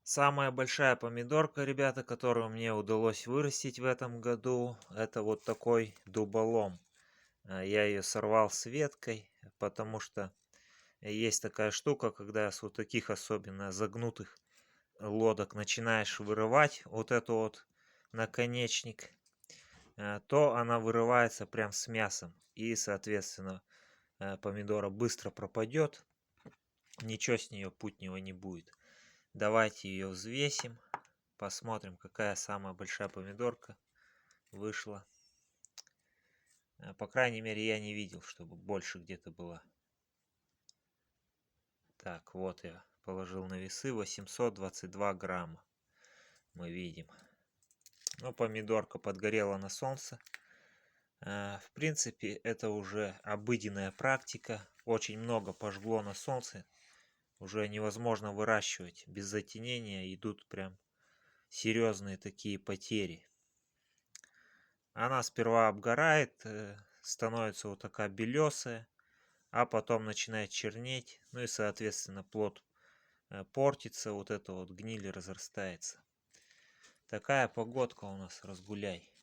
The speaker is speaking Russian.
Самая большая помидорка, ребята, которую мне удалось вырастить в этом году, это вот такой дуболом. Я ее сорвал с веткой, потому что есть такая штука, когда с вот таких особенно загнутых лодок начинаешь вырывать вот эту вот наконечник, то она вырывается прям с мясом. И, соответственно, помидора быстро пропадет, ничего с нее путнего не будет. Давайте ее взвесим. Посмотрим, какая самая большая помидорка вышла. По крайней мере, я не видел, чтобы больше где-то была. Так, вот я положил на весы 822 грамма. Мы видим. Но помидорка подгорела на солнце. В принципе, это уже обыденная практика. Очень много пожгло на солнце. Уже невозможно выращивать. Без затенения идут прям серьезные такие потери. Она сперва обгорает, становится вот такая белесая, а потом начинает чернеть, ну и соответственно плод портится, вот это вот гниль разрастается. Такая погодка у нас, разгуляй.